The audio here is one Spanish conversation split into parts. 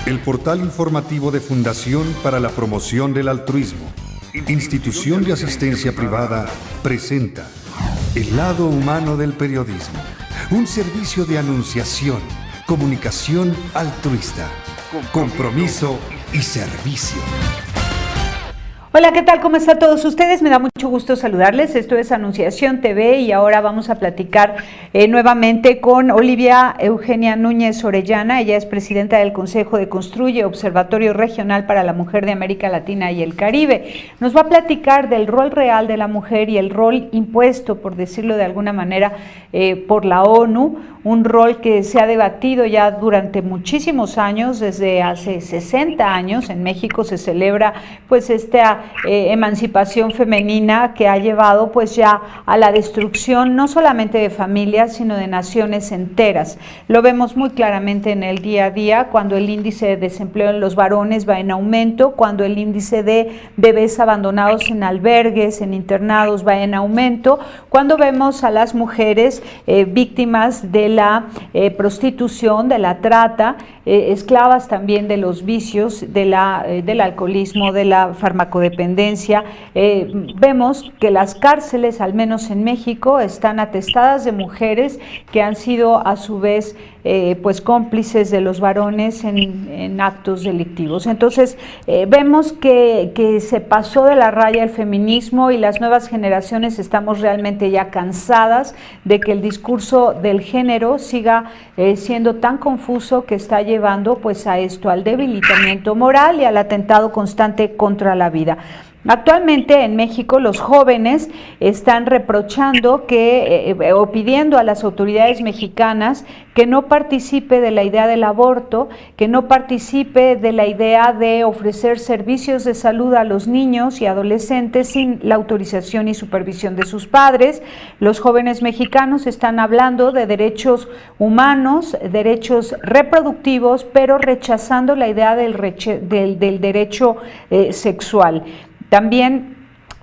El portal informativo de Fundación para la Promoción del Altruismo, institución de asistencia privada, presenta El lado humano del periodismo, un servicio de anunciación, comunicación altruista, compromiso y servicio. Hola, ¿qué tal? ¿Cómo están todos ustedes? Me da mucho gusto saludarles. Esto es Anunciación TV y ahora vamos a platicar nuevamente con Olivia Eugenia Núñez Orellana. Ella es presidenta del Consejo de Construye, Observatorio Regional para la Mujer de América Latina y el Caribe. Nos va a platicar del rol real de la mujer y el rol impuesto, por decirlo de alguna manera, por la ONU, un rol que se ha debatido ya durante muchísimos años. Desde hace 60 años en México se celebra pues esta emancipación femenina que ha llevado pues ya a la destrucción no solamente de familias sino de naciones enteras. Lo vemos muy claramente en el día a día, cuando el índice de desempleo en los varones va en aumento, cuando el índice de bebés abandonados en albergues, en internados va en aumento, cuando vemos a las mujeres víctimas de la prostitución, de la trata, esclavas también de los vicios, del alcoholismo, de la farmacodependencia. Vemos que las cárceles, al menos en México, están atestadas de mujeres que han sido a su vez pues cómplices de los varones en actos delictivos. Entonces vemos que se pasó de la raya el feminismo y las nuevas generaciones estamos realmente ya cansadas de que el discurso del género siga siendo tan confuso, que está llevando pues a esto, al debilitamiento moral y al atentado constante contra la vida. Actualmente en México los jóvenes están reprochando o pidiendo a las autoridades mexicanas que no participe de la idea del aborto, que no participe de la idea de ofrecer servicios de salud a los niños y adolescentes sin la autorización y supervisión de sus padres. Los jóvenes mexicanos están hablando de derechos humanos, derechos reproductivos, pero rechazando la idea del derecho sexual. También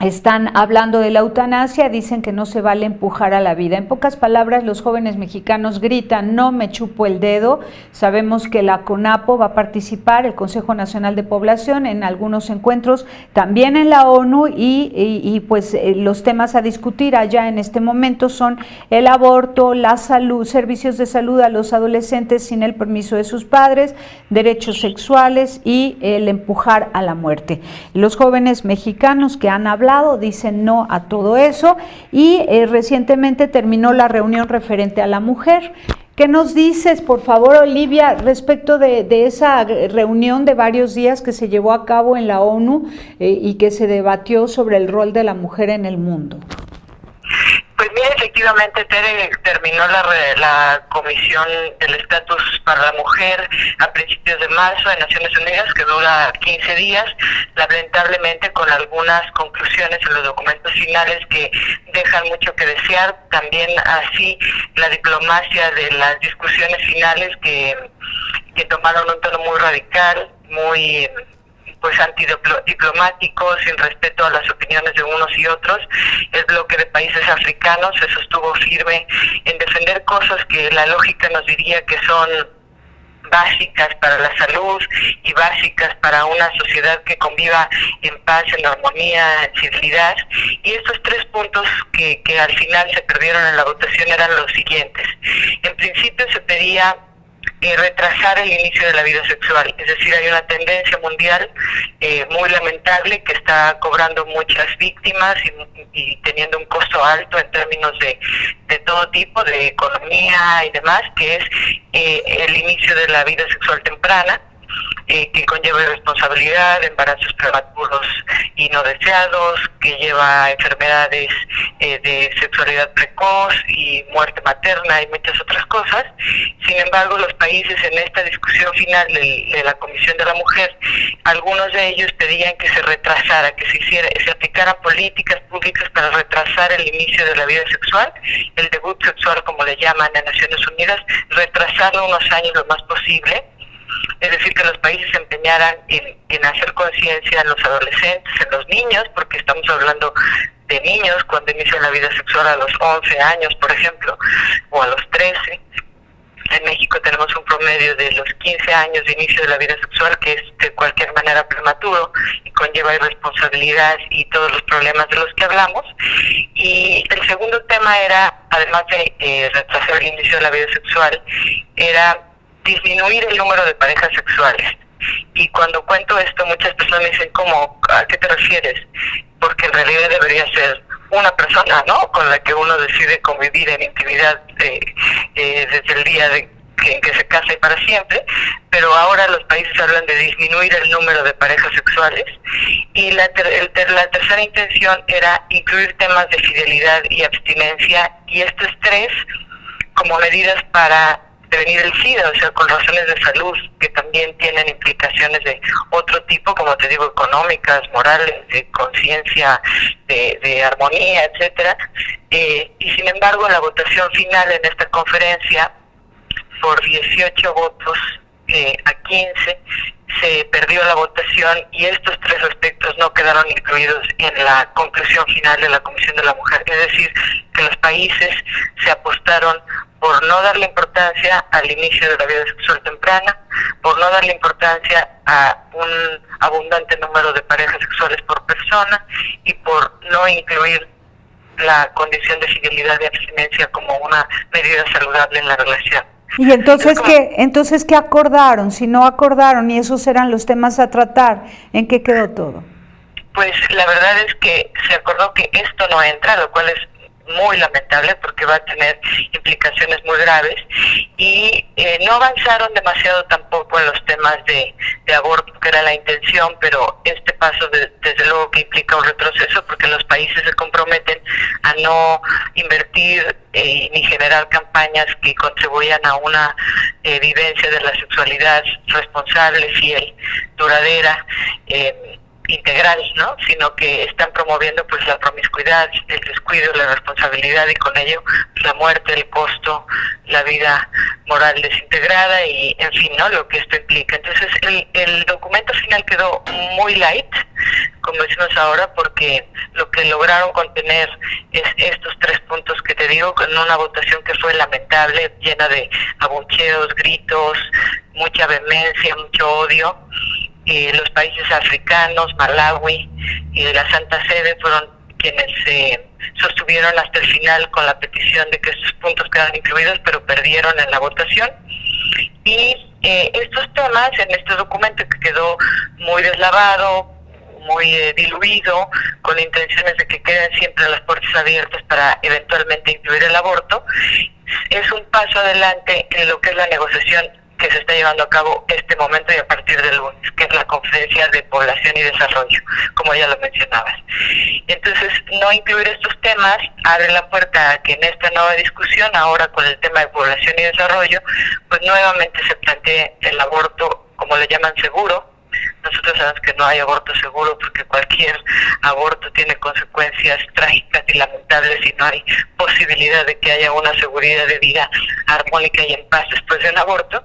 están hablando de la eutanasia, dicen que no se vale empujar a la vida. En pocas palabras, los jóvenes mexicanos gritan: no me chupo el dedo. Sabemos que la CONAPO va a participar, el Consejo Nacional de Población, en algunos encuentros, también en la ONU, y pues los temas a discutir allá en este momento son el aborto, la salud, servicios de salud a los adolescentes sin el permiso de sus padres, derechos sexuales y el empujar a la muerte. Los jóvenes mexicanos que han hablado dicen no a todo eso, y recientemente terminó la reunión referente a la mujer. ¿Qué nos dices, por favor, Olivia, respecto de esa reunión de varios días que se llevó a cabo en la ONU y que se debatió sobre el rol de la mujer en el mundo? Pues mira, efectivamente, Tere, terminó la Comisión del Estatus para la Mujer a principios de marzo en Naciones Unidas, que dura 15 días, lamentablemente con algunas conclusiones en los documentos finales que dejan mucho que desear. También así la diplomacia de las discusiones finales que tomaron un tono muy radical, muy pues antidiplomático, sin respeto a las opiniones de unos y otros. El bloque de países africanos se sostuvo firme en defender cosas que la lógica nos diría que son básicas para la salud y básicas para una sociedad que conviva en paz, en armonía, en civilidad. Y estos tres puntos que al final se perdieron en la votación eran los siguientes. En principio se pedía retrasar el inicio de la vida sexual, es decir, hay una tendencia mundial muy lamentable que está cobrando muchas víctimas y teniendo un costo alto en términos de todo tipo, de economía y demás, que es el inicio de la vida sexual temprana, que conlleva irresponsabilidad, embarazos prematuros y no deseados, que lleva enfermedades de sexualidad precoz y muerte materna y muchas otras cosas. Sin embargo, los países en esta discusión final de la Comisión de la Mujer, algunos de ellos pedían que se retrasara, que se aplicaran políticas públicas para retrasar el inicio de la vida sexual, el debut sexual, como le llaman en Naciones Unidas, retrasarlo unos años lo más posible. Es decir, que los países se empeñaran en hacer conciencia en los adolescentes, en los niños, porque estamos hablando de niños cuando inician la vida sexual a los 11 años, por ejemplo, o a los 13, En México tenemos un promedio de los 15 años de inicio de la vida sexual, que es de cualquier manera prematuro y conlleva irresponsabilidad y todos los problemas de los que hablamos. Y el segundo tema era, además de retrasar el inicio de la vida sexual, era disminuir el número de parejas sexuales. Y cuando cuento esto, muchas personas me dicen, ¿cómo? ¿A qué te refieres? Porque en realidad debería ser una persona, ¿no?, con la que uno decide convivir en intimidad desde el día en que se casa y para siempre, pero ahora los países hablan de disminuir el número de parejas sexuales. Y la tercera intención era incluir temas de fidelidad y abstinencia, y estos tres como medidas para prevenir el SIDA, o sea, con razones de salud que también tienen implicaciones de otro tipo, como te digo, económicas, morales, de conciencia, de armonía, etcétera. Y sin embargo, en la votación final en esta conferencia, por 18 votos a 15, se perdió la votación y estos tres aspectos no quedaron incluidos en la conclusión final de la Comisión de la Mujer. Es decir, que los países se apostaron por no darle importancia al inicio de la vida sexual temprana, por no darle importancia a un abundante número de parejas sexuales por persona y por no incluir la condición de fidelidad y abstinencia como una medida saludable en la relación. Y entonces, ¿qué acordaron? Si no acordaron y esos eran los temas a tratar, ¿en qué quedó todo? Pues la verdad es que se acordó que esto no entra, lo cual es muy lamentable porque va a tener implicaciones muy graves, y no avanzaron demasiado tampoco en los temas de aborto, que era la intención, pero este paso desde luego que implica un retroceso porque los países se comprometen a no invertir ni generar campañas que contribuyan a una vivencia de la sexualidad responsable, fiel, duradera, integral, ¿no?, sino que están promoviendo pues la promiscuidad, el descuido, la responsabilidad y con ello la muerte, el costo, la vida moral desintegrada y en fin, ¿no?, lo que esto implica. Entonces el documento final quedó muy light, como decimos ahora, porque lo que lograron contener es estos tres puntos que te digo, con una votación que fue lamentable, llena de abucheos, gritos, mucha vehemencia, mucho odio. Los países africanos, Malawi y de la Santa Sede fueron quienes sostuvieron hasta el final con la petición de que estos puntos quedaran incluidos, pero perdieron en la votación. Y estos temas en este documento que quedó muy deslavado, muy diluido, con intenciones de que queden siempre las puertas abiertas para eventualmente incluir el aborto, es un paso adelante en lo que es la negociación que se está llevando a cabo este momento y a partir del lunes, que es la Conferencia de Población y Desarrollo, como ya lo mencionabas. Entonces, no incluir estos temas abre la puerta a que en esta nueva discusión, ahora con el tema de población y desarrollo, pues nuevamente se plantee el aborto, como le llaman, seguro. Nosotros sabemos que no hay aborto seguro porque cualquier aborto tiene consecuencias trágicas y lamentables y no hay posibilidad de que haya una seguridad de vida armónica y en paz después de un aborto.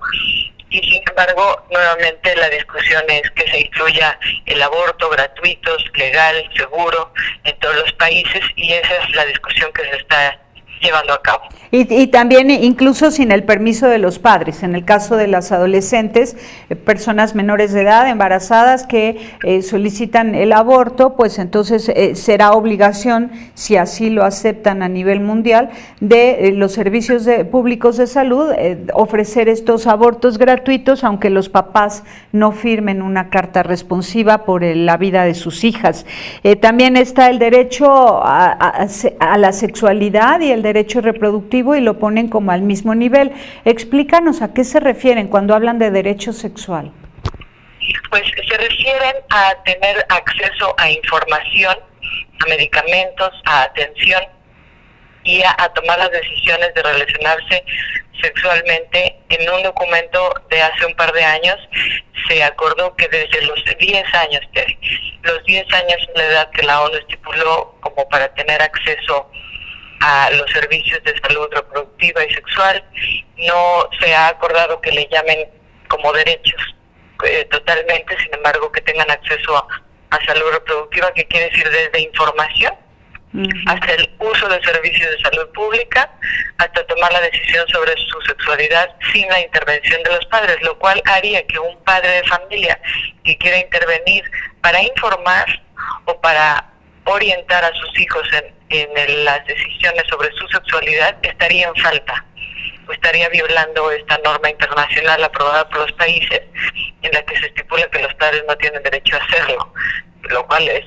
Y sin embargo, nuevamente la discusión es que se incluya el aborto gratuito, legal, seguro en todos los países, y esa es la discusión que se está llevando a cabo. Y también incluso sin el permiso de los padres, en el caso de las adolescentes, personas menores de edad, embarazadas que solicitan el aborto, pues entonces será obligación, si así lo aceptan a nivel mundial, de los servicios públicos de salud ofrecer estos abortos gratuitos, aunque los papás no firmen una carta responsiva por la vida de sus hijas. También está el derecho a la sexualidad y el derecho reproductivo, y lo ponen como al mismo nivel. Explícanos a qué se refieren cuando hablan de derecho sexual. Pues se refieren a tener acceso a información, a medicamentos, a atención y a tomar las decisiones de relacionarse sexualmente. En un documento de hace un par de años se acordó que desde los 10 años, los 10 años es la edad que la ONU estipuló como para tener acceso a los servicios de salud reproductiva y sexual. No se ha acordado que le llamen como derechos totalmente, sin embargo que tengan acceso a salud reproductiva, que quiere decir desde información hasta el uso de servicios de salud pública, hasta tomar la decisión sobre su sexualidad sin la intervención de los padres, lo cual haría que un padre de familia que quiera intervenir para informar o para orientar a sus hijos en las decisiones sobre su sexualidad estaría en falta, o estaría violando esta norma internacional aprobada por los países en la que se estipula que los padres no tienen derecho a hacerlo, lo cual es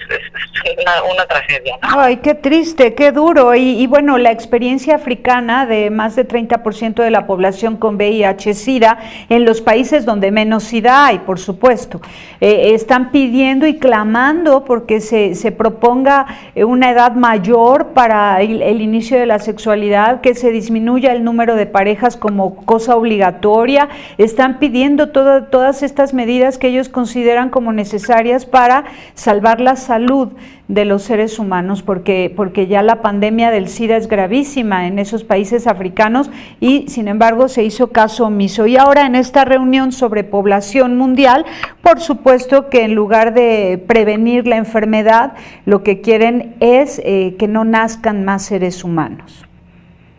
una tragedia, ¿no? Ay, qué triste, qué duro. Y bueno, la experiencia africana de más de 30% de la población con VIH-Sida en los países donde menos SIDA hay, por supuesto, están pidiendo y clamando porque se proponga una edad mayor para el inicio de la sexualidad, que se disminuya el número de parejas como cosa obligatoria. Están pidiendo todas estas medidas que ellos consideran como necesarias para salvar la salud de los seres humanos, porque ya la pandemia del SIDA es gravísima en esos países africanos y sin embargo se hizo caso omiso. Y ahora en esta reunión sobre población mundial, por supuesto que en lugar de prevenir la enfermedad, lo que quieren es que no nazcan más seres humanos.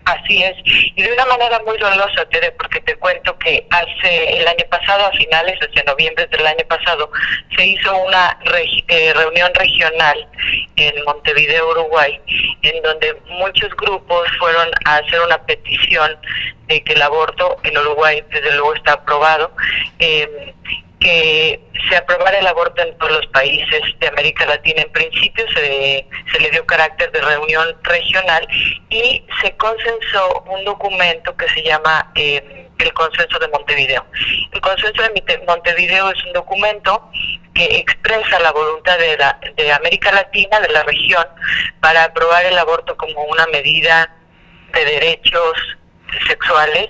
Así es, y de una manera muy dolorosa, Tere, porque te cuento que el año pasado, a finales, hacia noviembre del año pasado, se hizo una reunión regional en Montevideo, Uruguay, en donde muchos grupos fueron a hacer una petición de que el aborto en Uruguay, desde luego, está aprobado, que se aprobara el aborto en todos los países de América Latina. En principio se le dio carácter de reunión regional y se consensó un documento que se llama el Consenso de Montevideo. El Consenso de Montevideo es un documento que expresa la voluntad de América Latina, de la región, para aprobar el aborto como una medida de derechos sexuales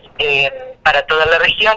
para toda la región.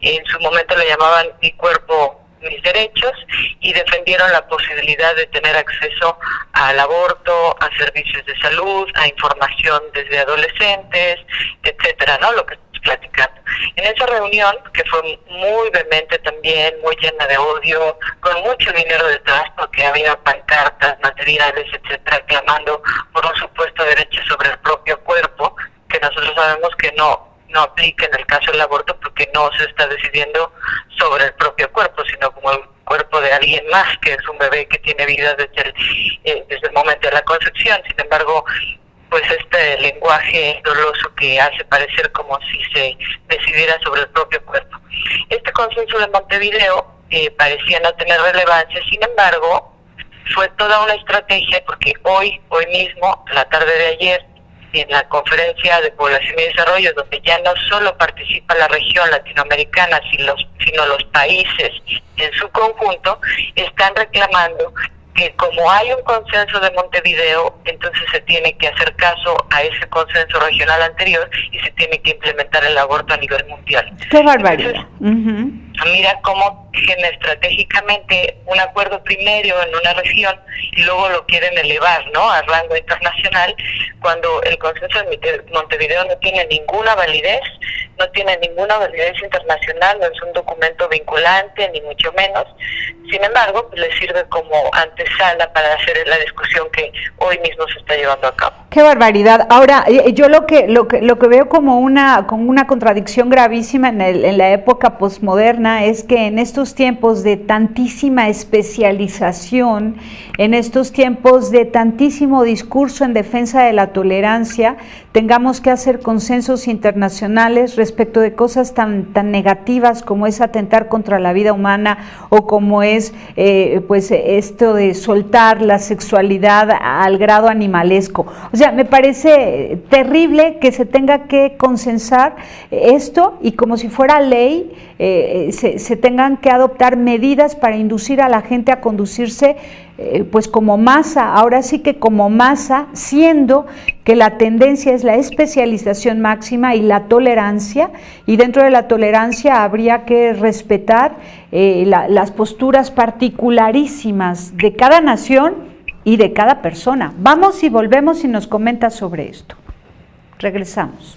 En su momento le llamaban Mi cuerpo, mis derechos, y defendieron la posibilidad de tener acceso al aborto, a servicios de salud, a información desde adolescentes, etcétera, ¿no? Lo que estamos platicando. En esa reunión, que fue muy vehemente también, muy llena de odio, con mucho dinero detrás, porque había pancartas, materiales, etcétera, clamando por un supuesto derecho sobre el propio cuerpo, que nosotros sabemos que no aplica en el caso del aborto, porque no se está decidiendo sobre el propio cuerpo, sino como el cuerpo de alguien más, que es un bebé que tiene vida desde el momento de la concepción. Sin embargo, pues este lenguaje doloso que hace parecer como si se decidiera sobre el propio cuerpo. Este Consenso de Montevideo parecía no tener relevancia, sin embargo, fue toda una estrategia, porque hoy mismo, la tarde de ayer, en la Conferencia de Población y Desarrollo, donde ya no solo participa la región latinoamericana, sino los países en su conjunto, están reclamando que como hay un consenso de Montevideo, entonces se tiene que hacer caso a ese consenso regional anterior y se tiene que implementar el aborto a nivel mundial. ¡Qué barbaridad! Entonces, mira cómo genera estratégicamente un acuerdo primero en una región y luego lo quieren elevar, ¿no?, a rango internacional, cuando el consenso de Montevideo no tiene ninguna validez internacional, no es un documento vinculante, ni mucho menos. Sin embargo, pues le sirve como antesala para hacer la discusión que hoy mismo se está llevando a cabo. ¡Qué barbaridad! Ahora, yo lo que veo como una contradicción gravísima en la época posmoderna es que en estos tiempos de tantísima especialización, en estos tiempos de tantísimo discurso en defensa de la tolerancia, tengamos que hacer consensos internacionales respecto de cosas tan negativas como es atentar contra la vida humana o como es pues esto de soltar la sexualidad al grado animalesco. O sea, me parece terrible que se tenga que consensar esto y como si fuera ley se tengan que adoptar medidas para inducir a la gente a conducirse pues como masa, ahora sí que como masa, siendo que la tendencia es la especialización máxima y la tolerancia, y dentro de la tolerancia habría que respetar las posturas particularísimas de cada nación y de cada persona. Vamos y volvemos y nos comenta sobre esto. Regresamos.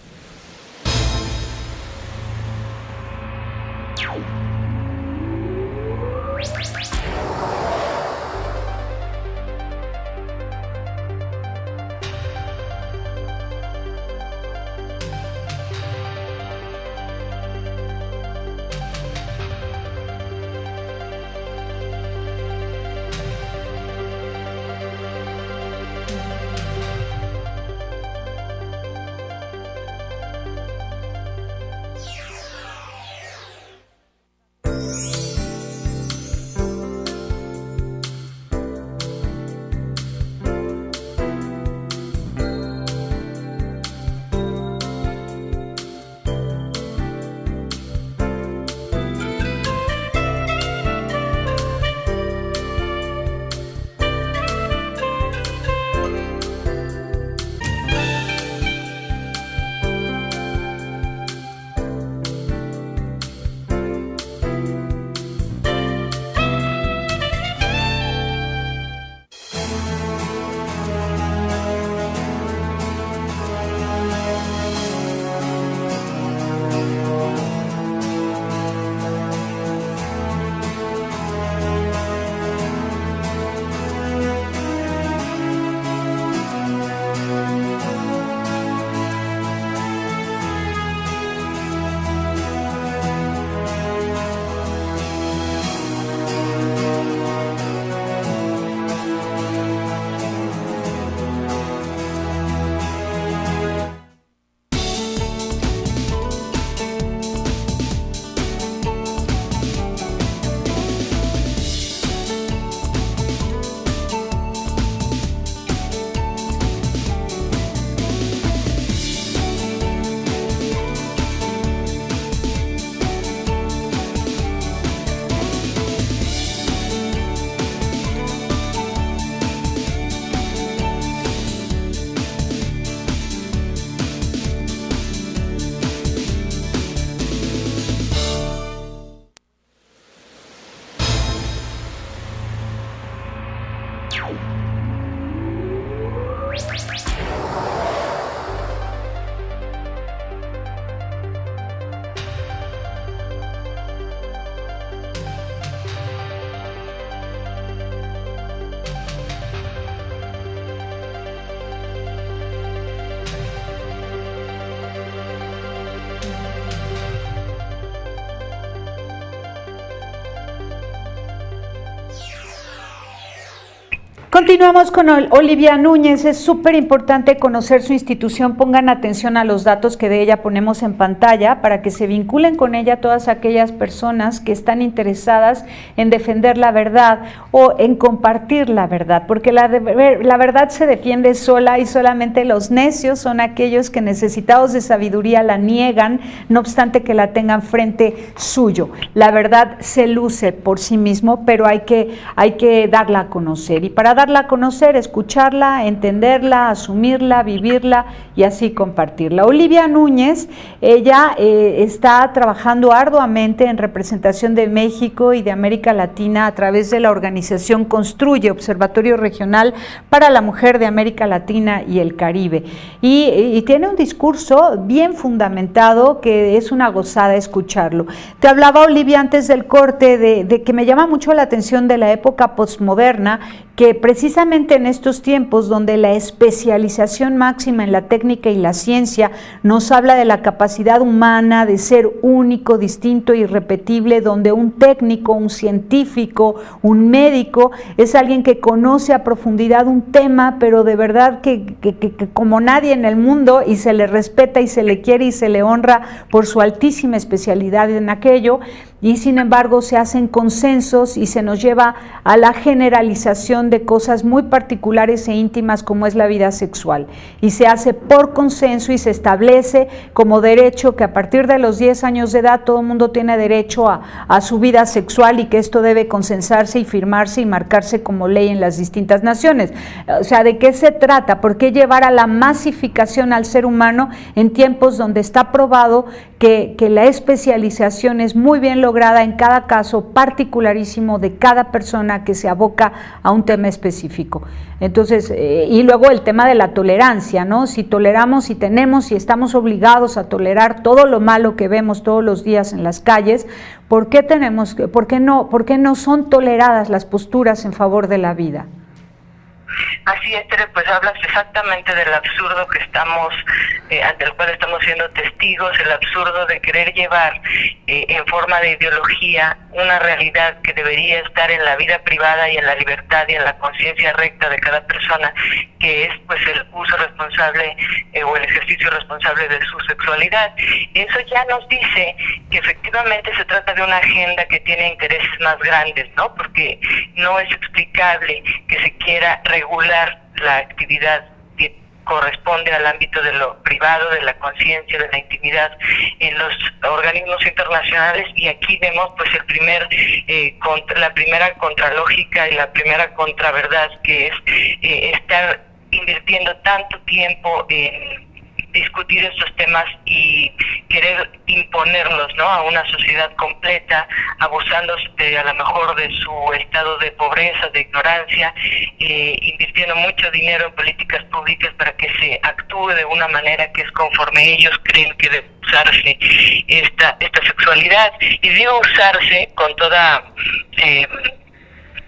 Continuamos con Olivia Núñez. Es súper importante conocer su institución. Pongan atención a los datos que de ella ponemos en pantalla para que se vinculen con ella todas aquellas personas que están interesadas en defender la verdad o en compartir la verdad, porque la verdad se defiende sola y solamente los necios son aquellos que, necesitados de sabiduría, la niegan, no obstante que la tengan frente suyo. La verdad se luce por sí mismo, pero hay que darla a conocer, y para darla a conocer, escucharla, entenderla, asumirla, vivirla y así compartirla. Olivia Núñez, ella está trabajando arduamente en representación de México y de América Latina a través de la organización Construye, Observatorio Regional para la Mujer de América Latina y el Caribe, y tiene un discurso bien fundamentado que es una gozada escucharlo. Te hablaba, Olivia, antes del corte de que me llama mucho la atención de la época postmoderna, que precisamente en estos tiempos donde la especialización máxima en la técnica y la ciencia nos habla de la capacidad humana de ser único, distinto, irrepetible, donde un técnico, un científico, un médico es alguien que conoce a profundidad un tema, pero de verdad que como nadie en el mundo, y se le respeta y se le quiere y se le honra por su altísima especialidad en aquello, y sin embargo se hacen consensos y se nos lleva a la generalización de cosas muy particulares e íntimas como es la vida sexual, y se hace por consenso y se establece como derecho que a partir de los 10 años de edad todo el mundo tiene derecho a su vida sexual, y que esto debe consensarse y firmarse y marcarse como ley en las distintas naciones. O sea, ¿de qué se trata? ¿Por qué llevar a la masificación al ser humano en tiempos donde está probado que la especialización es muy bien lograda en cada caso particularísimo de cada persona que se aboca a un tema específico? Entonces, y luego el tema de la tolerancia, ¿no? Si toleramos, si tenemos, si estamos obligados a tolerar todo lo malo que vemos todos los días en las calles, ¿por qué no son toleradas las posturas en favor de la vida? Así es, Tere, pues hablas exactamente del absurdo que estamos, ante el cual estamos siendo testigos, el absurdo de querer llevar en forma de ideología una realidad que debería estar en la vida privada y en la libertad y en la conciencia recta de cada persona, que es pues el uso responsable o el ejercicio responsable de su sexualidad. Eso ya nos dice que efectivamente se trata de una agenda que tiene intereses más grandes, ¿no? Porque no es explicable que se quiera regular la actividad que corresponde al ámbito de lo privado, de la conciencia, de la intimidad en los organismos internacionales, y aquí vemos pues la primera contralógica y la primera contraverdad, que es estar invirtiendo tanto tiempo en discutir estos temas y querer imponerlos, ¿no?, a una sociedad completa, abusando a lo mejor de su estado de pobreza, de ignorancia, invirtiendo mucho dinero en políticas públicas para que se actúe de una manera que es conforme ellos creen que debe usarse esta sexualidad. Y digo usarse con toda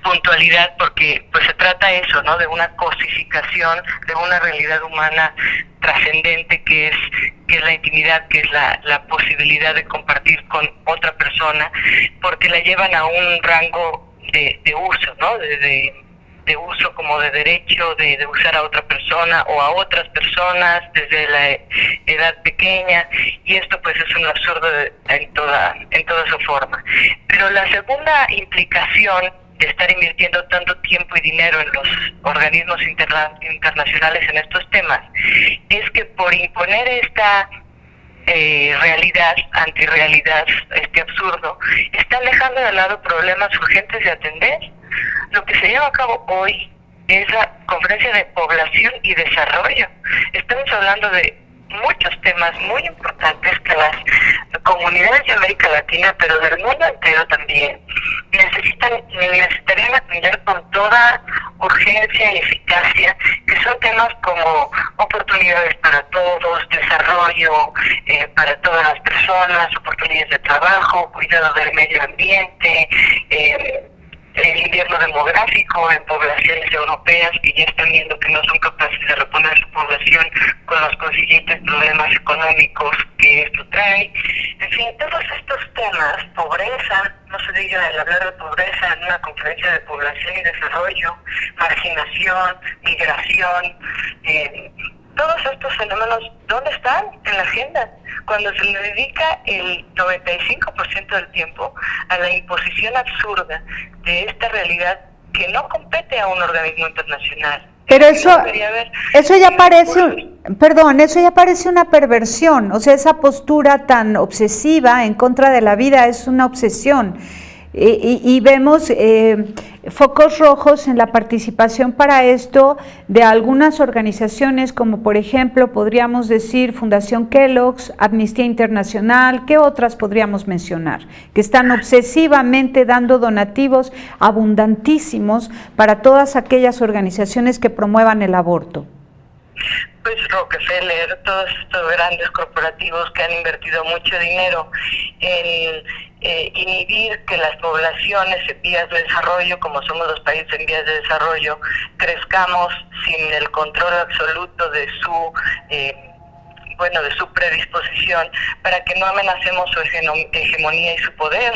puntualidad, porque pues se trata eso, ¿no?, de una cosificación de una realidad humana trascendente que es la intimidad, que es la posibilidad de compartir con otra persona, porque la llevan a un rango de uso, ¿no?, de uso como de derecho de usar a otra persona o a otras personas desde la edad pequeña, y esto pues es un absurdo en toda su forma. Pero la segunda implicación de estar invirtiendo tanto tiempo y dinero en los organismos internacionales en estos temas es que por imponer esta realidad, antirrealidad, este absurdo, están dejando de lado problemas urgentes de atender. Lo que se lleva a cabo hoy es la Conferencia de Población y Desarrollo. Estamos hablando de muchos temas muy importantes que las comunidades de América Latina, pero del mundo entero también, necesitarían atender con toda urgencia y eficacia, que son temas como oportunidades para todos, desarrollo para todas las personas, oportunidades de trabajo, cuidado del medio ambiente, el invierno demográfico en poblaciones europeas que ya están viendo que no son capaces de reponer su población con los consiguientes problemas económicos que esto trae. En fin, todos estos temas indígenas, pobreza, no se diga el hablar de pobreza en una conferencia de población y desarrollo, marginación, migración, todos estos fenómenos, ¿dónde están en la agenda? Cuando se le dedica el 95% del tiempo a la imposición absurda de esta realidad que no compete a un organismo internacional. Pero eso ya parece, eso ya parece una perversión, o sea, esa postura tan obsesiva en contra de la vida es una obsesión. Y vemos focos rojos en la participación para esto de algunas organizaciones, como por ejemplo podríamos decir Fundación Kellogg's, Amnistía Internacional, ¿qué otras podríamos mencionar? Que están obsesivamente dando donativos abundantísimos para todas aquellas organizaciones que promuevan el aborto. Pues Rockefeller, todos estos grandes corporativos que han invertido mucho dinero en inhibir que las poblaciones en vías de desarrollo, como somos los países en vías de desarrollo, crezcamos sin el control absoluto de su de su predisposición, para que no amenacemos su hegemonía y su poder.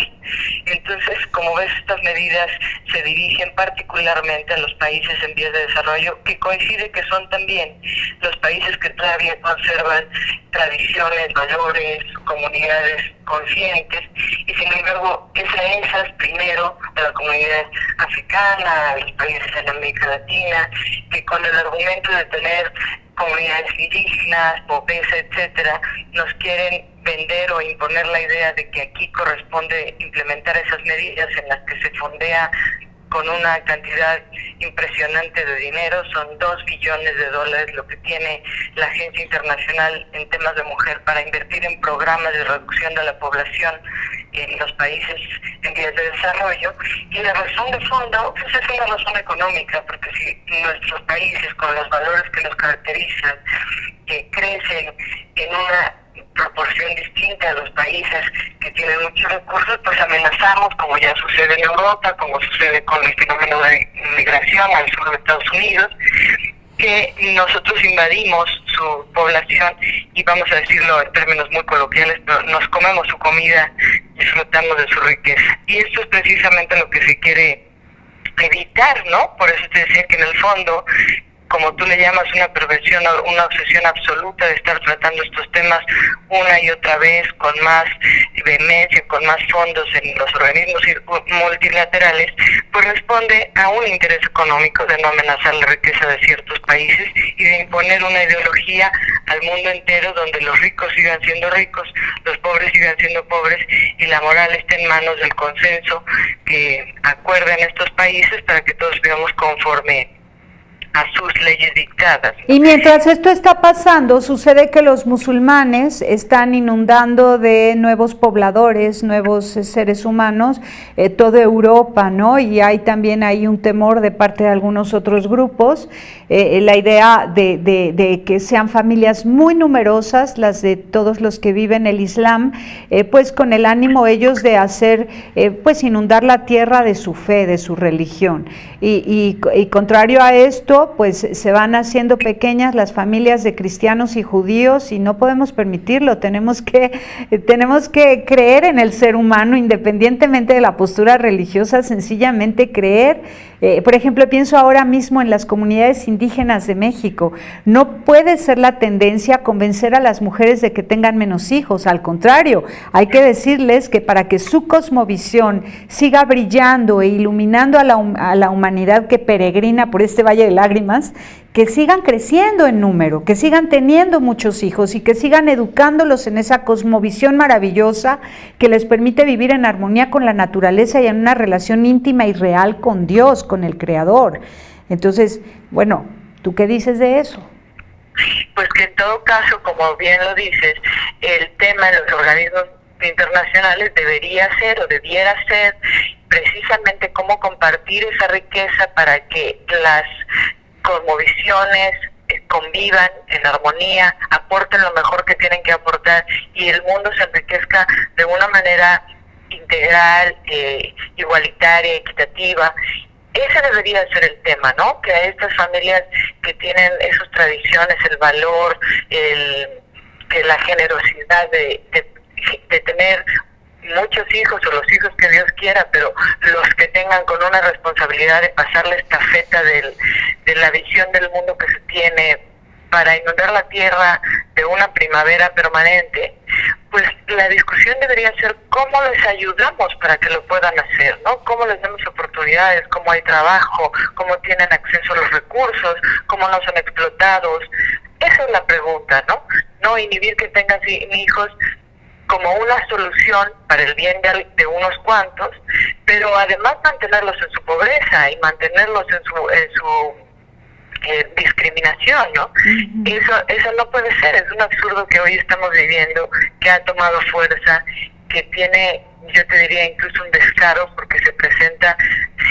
Entonces, como ves, estas medidas se dirigen particularmente a los países en vías de desarrollo, que coincide que son también los países que todavía conservan tradiciones, valores, comunidades conscientes, y sin embargo es a esas primero, a la comunidad africana, a los países en América Latina, que con el argumento de tener comunidades indígenas, pobreza, etcétera, nos quieren vender o imponer la idea de que aquí corresponde implementar esas medidas en las que se fondea con una cantidad impresionante de dinero. Son $2 billones lo que tiene la Agencia Internacional en temas de mujer para invertir en programas de reducción de la población en los países en vías de desarrollo. Y la razón de fondo pues es una razón económica, porque si nuestros países, con los valores que los caracterizan, que crecen en una proporción distinta a los países que tienen muchos recursos, pues amenazamos, como ya sucede en Europa, como sucede con el fenómeno de migración al sur de Estados Unidos, que nosotros invadimos su población y, vamos a decirlo en términos muy coloquiales, pero nos comemos su comida, disfrutamos de su riqueza. Y esto es precisamente lo que se quiere evitar, ¿no? Por eso te decía que en el fondo, como tú le llamas, una perversión, una obsesión absoluta de estar tratando estos temas una y otra vez con más vehemencia, con más fondos en los organismos multilaterales, pues responde a un interés económico de no amenazar la riqueza de ciertos países y de imponer una ideología al mundo entero donde los ricos sigan siendo ricos, los pobres sigan siendo pobres y la moral esté en manos del consenso que acuerdan estos países para que todos vivamos conforme a sus leyes dictadas. Y mientras esto está pasando, sucede que los musulmanes están inundando de nuevos pobladores, nuevos seres humanos, toda Europa, ¿no? Y hay también ahí un temor de parte de algunos otros grupos, la idea de que sean familias muy numerosas, las de todos los que viven el Islam, pues con el ánimo ellos de hacer, pues inundar la tierra de su fe, de su religión. Y contrario a esto, pues se van haciendo pequeñas las familias de cristianos y judíos y no podemos permitirlo. Tenemos que creer en el ser humano independientemente de la postura religiosa, sencillamente creer. Por ejemplo, pienso ahora mismo en las comunidades indígenas de México. No puede ser la tendencia convencer a las mujeres de que tengan menos hijos, al contrario, hay que decirles que para que su cosmovisión siga brillando e iluminando a la humanidad que peregrina por este valle de lágrimas, que sigan creciendo en número, que sigan teniendo muchos hijos y que sigan educándolos en esa cosmovisión maravillosa que les permite vivir en armonía con la naturaleza y en una relación íntima y real con Dios, con el Creador. Entonces, bueno, ¿tú qué dices de eso? Pues que en todo caso, como bien lo dices, el tema de los organismos internacionales debería ser o debiera ser precisamente cómo compartir esa riqueza para que las cosmovisiones convivan en armonía, aporten lo mejor que tienen que aportar y el mundo se enriquezca de una manera integral, igualitaria, equitativa. Ese debería ser el tema, ¿no? Que a estas familias que tienen esas tradiciones, el valor, la generosidad de tener muchos hijos o los hijos que Dios quiera, pero los que tengan con una responsabilidad de pasar la estafeta de la visión del mundo que se tiene para inundar la tierra de una primavera permanente, pues la discusión debería ser cómo les ayudamos para que lo puedan hacer, ¿no? Cómo les damos oportunidades, cómo hay trabajo, cómo tienen acceso a los recursos, cómo no son explotados. Esa es la pregunta, ¿no? No inhibir que tengan hijos como una solución para el bien de unos cuantos, pero además mantenerlos en su pobreza y mantenerlos en su discriminación, ¿no? Eso no puede ser. Es un absurdo que hoy estamos viviendo, que ha tomado fuerza, que tiene, yo te diría, incluso un descaro, porque se presenta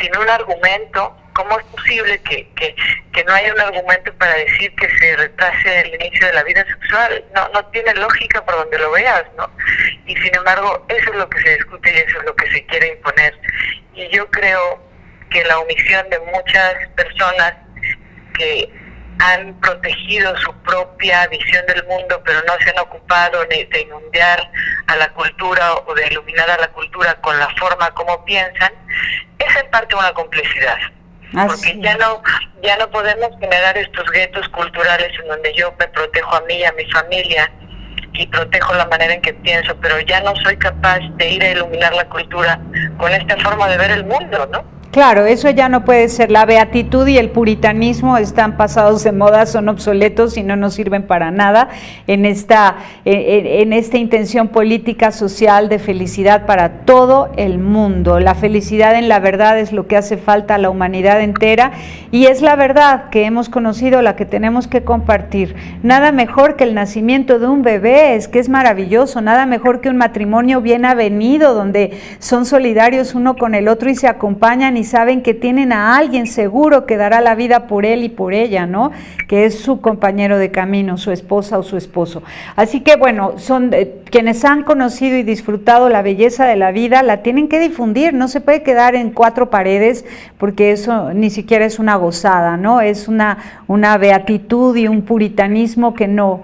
sin un argumento. ¿Cómo es posible que no haya un argumento para decir que se retrase el inicio de la vida sexual? No tiene lógica por donde lo veas, ¿no? Y sin embargo, eso es lo que se discute y eso es lo que se quiere imponer. Y yo creo que la omisión de muchas personas que han protegido su propia visión del mundo, pero no se han ocupado de inundar a la cultura o de iluminar a la cultura con la forma como piensan, es en parte una complicidad. Porque ya no podemos generar estos guetos culturales en donde yo me protejo a mí y a mi familia y protejo la manera en que pienso, pero ya no soy capaz de ir a iluminar la cultura con esta forma de ver el mundo, ¿no? Claro, eso ya no puede ser. La beatitud y el puritanismo están pasados de moda, son obsoletos y no nos sirven para nada en esta intención política, social, de felicidad para todo el mundo. La felicidad en la verdad es lo que hace falta a la humanidad entera y es la verdad que hemos conocido, la que tenemos que compartir. Nada mejor que el nacimiento de un bebé, es que es maravilloso. Nada mejor que un matrimonio bien avenido, donde son solidarios uno con el otro y se acompañan y saben que tienen a alguien seguro que dará la vida por él y por ella, ¿no? Que es su compañero de camino, su esposa o su esposo. Así que bueno, son quienes han conocido y disfrutado la belleza de la vida, la tienen que difundir, no se puede quedar en cuatro paredes, porque eso ni siquiera es una gozada, ¿no? Es una beatitud y un puritanismo que no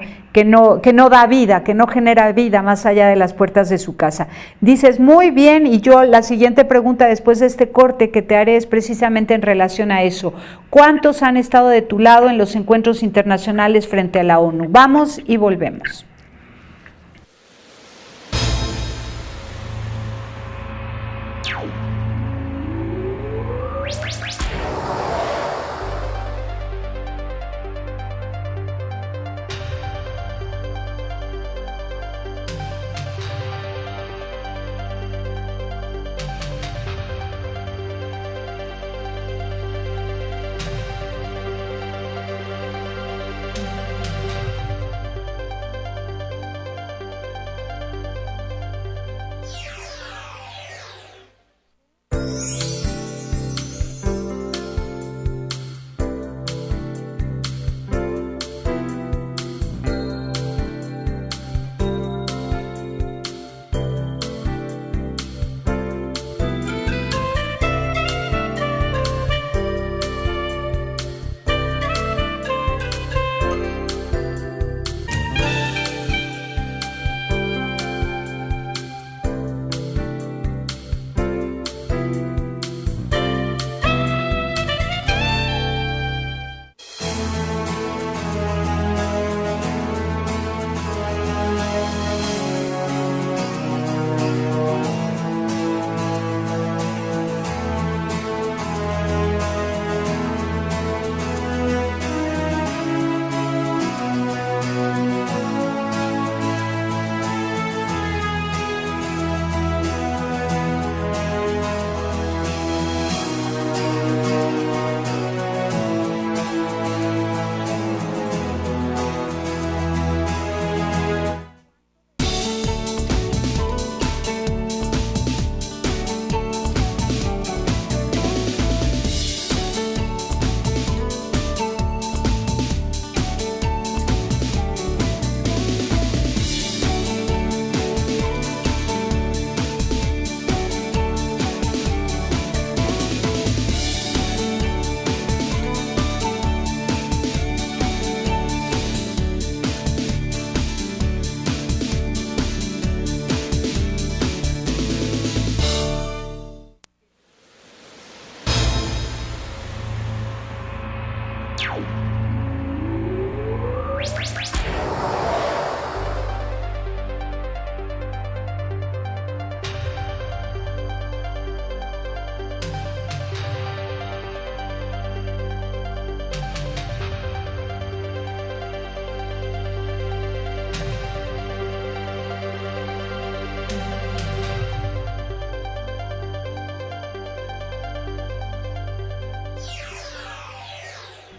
da vida, que no genera vida más allá de las puertas de su casa. Dices, muy bien, y yo la siguiente pregunta después de este corte que te haré es precisamente en relación a eso. ¿Cuántos han estado de tu lado en los encuentros internacionales frente a la ONU? Vamos y volvemos.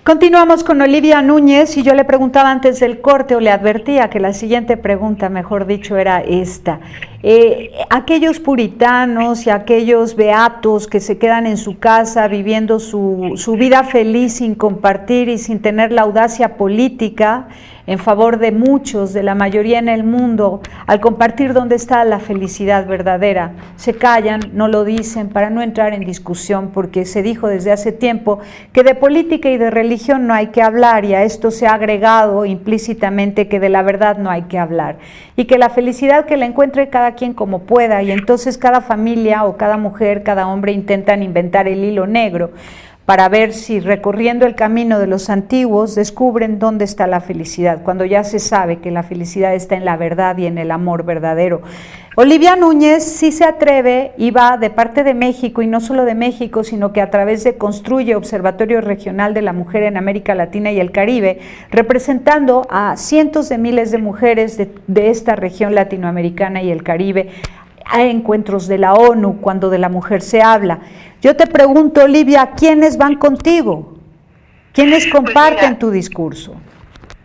Continuamos con Olivia Núñez y yo le preguntaba antes del corte, o le advertía que la siguiente pregunta, mejor dicho, era esta. Aquellos puritanos y aquellos beatos que se quedan en su casa viviendo su vida feliz sin compartir y sin tener la audacia política en favor de muchos, de la mayoría en el mundo, al compartir dónde está la felicidad verdadera, se callan, no lo dicen para no entrar en discusión, porque se dijo desde hace tiempo que de política y de religión no hay que hablar, y a esto se ha agregado implícitamente que de la verdad no hay que hablar, y que la felicidad que la encuentre cada quien como pueda, y entonces cada familia o cada mujer, cada hombre intentan inventar el hilo negro para ver si recorriendo el camino de los antiguos descubren dónde está la felicidad, cuando ya se sabe que la felicidad está en la verdad y en el amor verdadero. Olivia Núñez sí se atreve y va de parte de México, y no solo de México, sino que a través de Construye, Observatorio Regional de la Mujer en América Latina y el Caribe, representando a cientos de miles de mujeres de esta región latinoamericana y el Caribe, a encuentros de la ONU cuando de la mujer se habla. Yo te pregunto, Olivia, ¿quiénes van contigo? ¿Quiénes comparten tu discurso?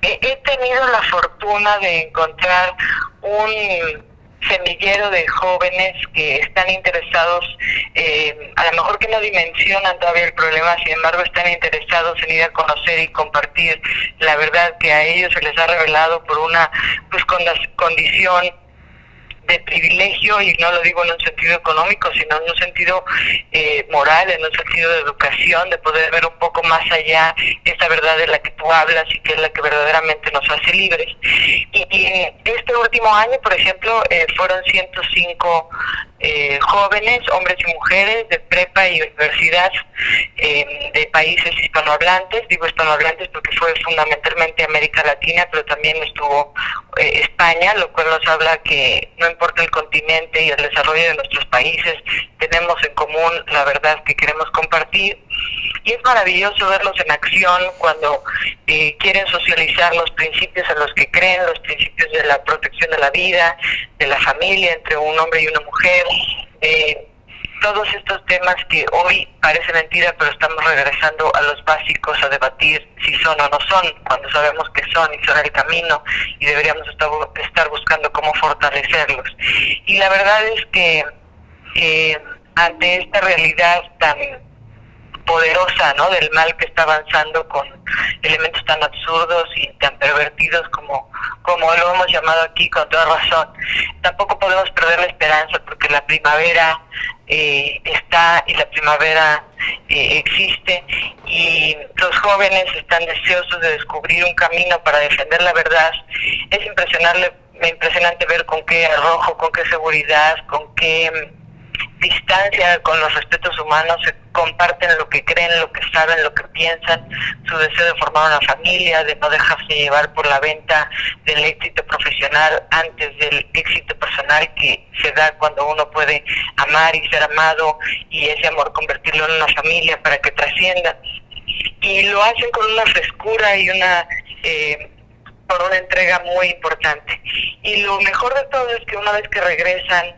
He tenido la fortuna de encontrar un semillero de jóvenes que están interesados, a lo mejor que no dimensionan todavía el problema, sin embargo están interesados en ir a conocer y compartir la verdad que a ellos se les ha revelado por una condición de privilegio, y no lo digo en un sentido económico, sino en un sentido moral, en un sentido de educación, de poder ver un poco más allá esa verdad de la que tú hablas y que es la que verdaderamente nos hace libres. Y este último año, por ejemplo, fueron 105 jóvenes, hombres y mujeres de prepa y universidad de países hispanohablantes. Digo hispanohablantes porque fue fundamentalmente América Latina, pero también estuvo España, lo cual nos habla que no importa el continente y el desarrollo de nuestros países, tenemos en común la verdad que queremos compartir. Y es maravilloso verlos en acción cuando quieren socializar los principios en los que creen, los principios de la protección de la vida, de la familia entre un hombre y una mujer, todos estos temas que hoy parece mentira, pero estamos regresando a los básicos a debatir si son o no son, cuando sabemos que son y son el camino, y deberíamos estar buscando cómo fortalecerlos. Y la verdad es que ante esta realidad tan poderosa, ¿no?, del mal que está avanzando con elementos tan absurdos y tan pervertidos como lo hemos llamado aquí con toda razón, tampoco podemos perder la esperanza, porque la primavera está, y la primavera existe, y los jóvenes están deseosos de descubrir un camino para defender la verdad. Es impresionante ver con qué arrojo, con qué seguridad, con qué distancia con los respetos humanos se comparten lo que creen, lo que saben, lo que piensan, su deseo de formar una familia, de no dejarse llevar por la venta del éxito profesional antes del éxito personal que se da cuando uno puede amar y ser amado, y ese amor convertirlo en una familia para que trascienda. Y lo hacen con una frescura y con una entrega muy importante. Y lo mejor de todo es que una vez que regresan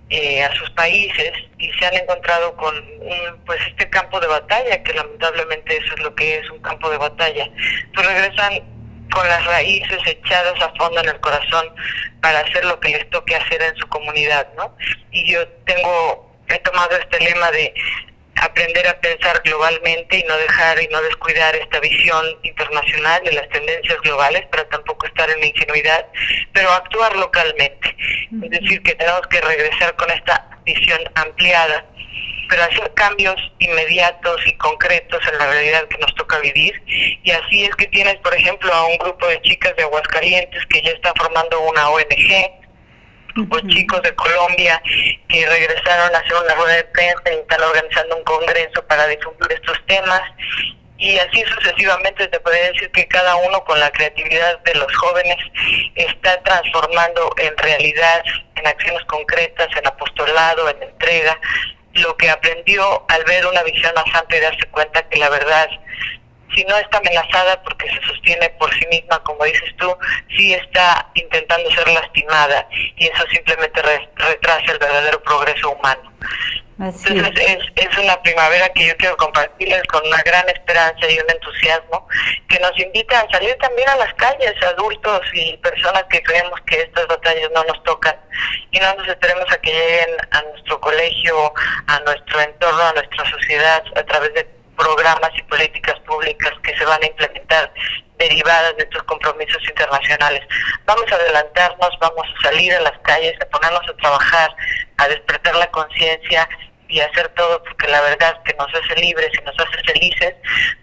a sus países y se han encontrado con este campo de batalla, que lamentablemente eso es lo que es, un campo de batalla, pues regresan con las raíces echadas a fondo en el corazón para hacer lo que les toque hacer en su comunidad, ¿no? Y yo he tomado este lema de aprender a pensar globalmente y no dejar y no descuidar esta visión internacional de las tendencias globales, pero tampoco estar en la ingenuidad, pero actuar localmente. Es decir, que tenemos que regresar con esta visión ampliada, pero hacer cambios inmediatos y concretos en la realidad que nos toca vivir. Y así es que tienes, por ejemplo, a un grupo de chicas de Aguascalientes que ya están formando una ONG, o chicos de Colombia que regresaron a hacer una rueda de prensa y están organizando un congreso para difundir estos temas, y así sucesivamente. Te podría decir que cada uno, con la creatividad de los jóvenes, está transformando en realidad, en acciones concretas, en apostolado, en entrega, lo que aprendió al ver una visión más amplia y darse cuenta que la verdad, si no está amenazada porque se sostiene por sí misma, como dices tú, sí está intentando ser lastimada, y eso simplemente retrasa el verdadero progreso humano. Así Entonces es una primavera que yo quiero compartirles con una gran esperanza y un entusiasmo que nos invita a salir también a las calles, adultos y personas que creemos que estas batallas no nos tocan y no nos esperemos a que lleguen a nuestro colegio, a nuestro entorno, a nuestra sociedad a través de programas y políticas públicas que se van a implementar derivadas de estos compromisos internacionales. Vamos a adelantarnos, vamos a salir a las calles, a ponernos a trabajar, a despertar la conciencia y hacer todo porque la verdad que nos hace libres y nos hace felices,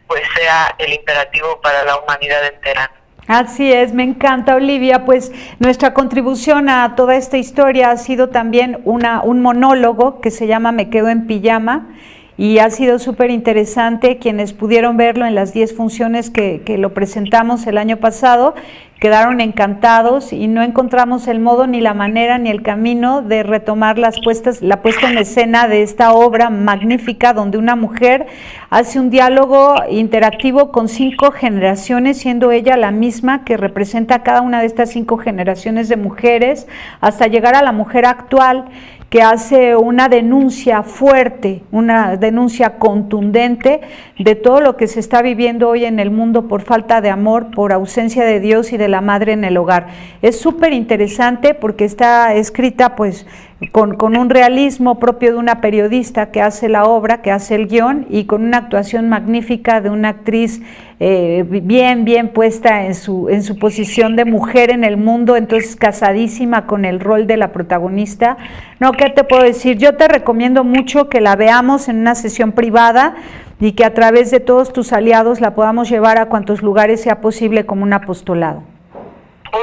pues sea el imperativo para la humanidad entera. Así es, me encanta, Olivia. Pues nuestra contribución a toda esta historia ha sido también un monólogo que se llama Me quedo en pijama, y ha sido súper interesante. Quienes pudieron verlo en las 10 funciones que lo presentamos el año pasado quedaron encantados y no encontramos el modo, ni la manera, ni el camino de retomar la puesta en escena de esta obra magnífica donde una mujer hace un diálogo interactivo con 5 generaciones, siendo ella la misma que representa a cada una de estas 5 generaciones de mujeres, hasta llegar a la mujer actual, que hace una denuncia fuerte, una denuncia contundente de todo lo que se está viviendo hoy en el mundo por falta de amor, por ausencia de Dios y de la madre en el hogar. Es súper interesante porque está escrita pues con un realismo propio de una periodista que hace la obra, que hace el guión, y con una actuación magnífica de una actriz bien puesta en su posición de mujer en el mundo, entonces casadísima con el rol de la protagonista. No, ¿qué te puedo decir? Yo te recomiendo mucho que la veamos en una sesión privada y que a través de todos tus aliados la podamos llevar a cuantos lugares sea posible como un apostolado.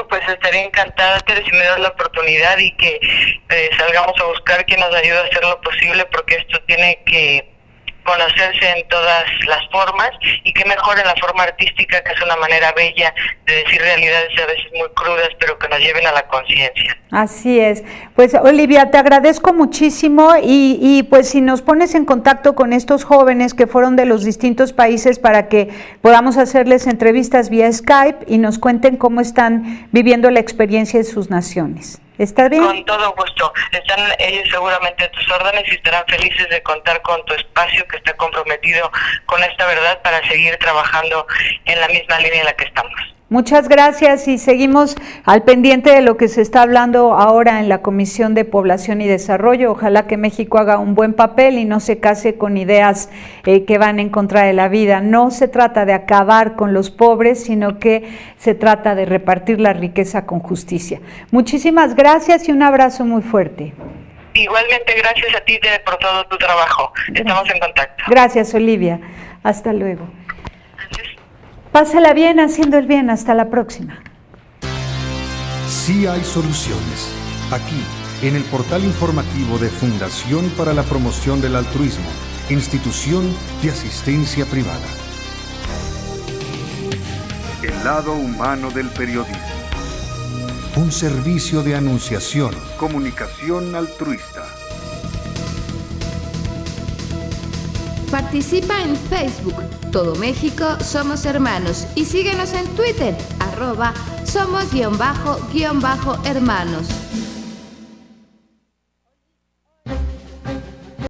Pues estaría encantada, Tere, si me das la oportunidad y que salgamos a buscar quien nos ayude a hacer lo posible, porque esto tiene que conocerse en todas las formas, y que mejor en la forma artística, que es una manera bella de decir realidades a veces muy crudas, pero que nos lleven a la conciencia. Así es. Pues Olivia, te agradezco muchísimo y pues si nos pones en contacto con estos jóvenes que fueron de los distintos países para que podamos hacerles entrevistas vía Skype y nos cuenten cómo están viviendo la experiencia de sus naciones. ¿Está bien? Con todo gusto. Están ellos seguramente a tus órdenes y estarán felices de contar con tu espacio, que está comprometido con esta verdad, para seguir trabajando en la misma línea en la que estamos. Muchas gracias y seguimos al pendiente de lo que se está hablando ahora en la Comisión de Población y Desarrollo. Ojalá que México haga un buen papel y no se case con ideas que van en contra de la vida. No se trata de acabar con los pobres, sino que se trata de repartir la riqueza con justicia. Muchísimas gracias y un abrazo muy fuerte. Igualmente, gracias a ti, Tere, por todo tu trabajo. Estamos en contacto. Gracias, Olivia. Hasta luego. Pásala bien haciendo el bien. Hasta la próxima. Sí hay soluciones. Aquí, en el portal informativo de Fundación para la Promoción del Altruismo, Institución de Asistencia Privada. El lado humano del periodismo. Un servicio de anunciación, comunicación altruista. Participa en Facebook, Todo México Somos Hermanos, y síguenos en Twitter, @somos_hermanos.